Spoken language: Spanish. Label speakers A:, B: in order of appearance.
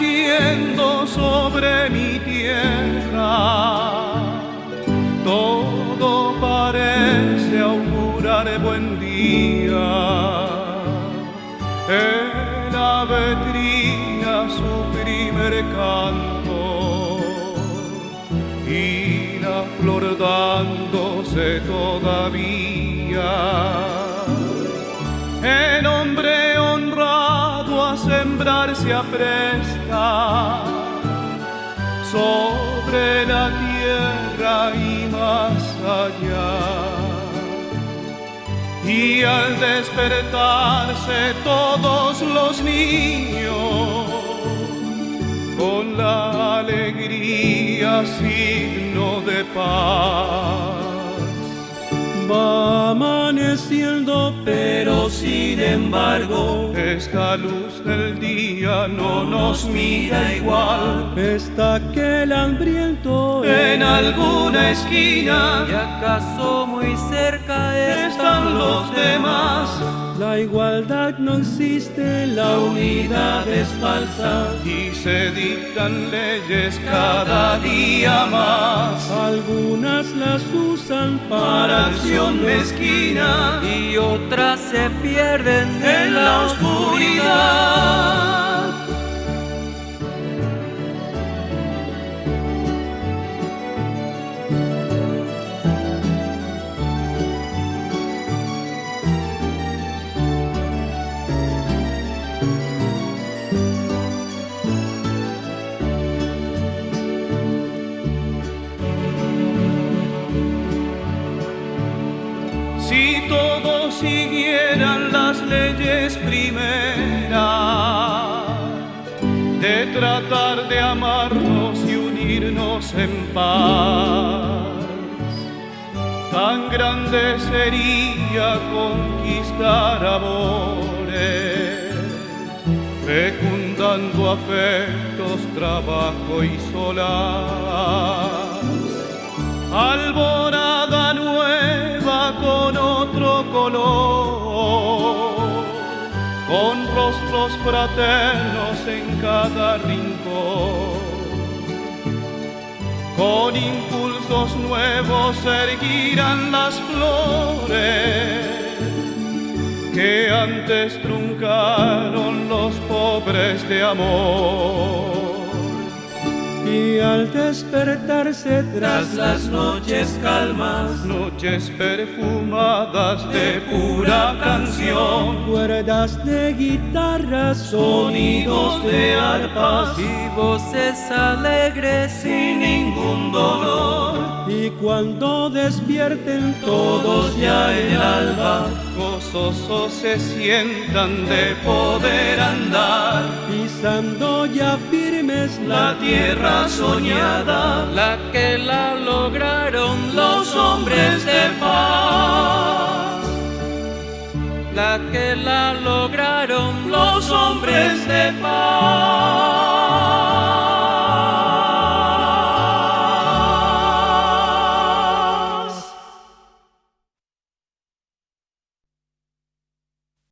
A: amaneciendo sobre mi tierra, todo parece augurar buen día. El ave trina su primer canto y la flor dándose todavía. El hombre honrado a sembrar se apresta sobre la tierra y más allá. Y al despertarse todos los niños, con la alegría signo de paz.
B: Va amaneciendo, pero sin embargo,
A: esta luz del día no nos mira igual.
B: está aquel hambriento
A: En alguna esquina,
C: ¿y acaso muy cerca
A: están los demás.
B: La igualdad no existe, la unidad es falsa.
A: Y se dictan leyes cada día más.
B: Algunas las usan
A: Para acción mezquina
C: y otras se pierden
A: en la oscuridad. Si todos siguieran las leyes primeras de tratar de amarnos y unirnos en paz, tan grande sería conquistar amores, fecundando afectos, trabajo y solaz. Alborada nueva con otro color, con rostros fraternos en cada rincón, con impulsos nuevos erguirán las flores que antes truncaron los pobres de amor.
B: y al despertarse
C: tras las noches calmas,
A: Noches perfumadas de pura canción,
B: cuerdas de guitarras,
A: sonidos de arpas
C: y voces alegres
A: sin ningún dolor.
B: y cuando despierten
A: Todos ya en alba, gozosos se sientan de poder andar,
B: pisando ya firmes
A: la tierra soñada,
C: la que la lograron
A: los hombres de paz,
C: la que la lograron
A: los hombres de paz.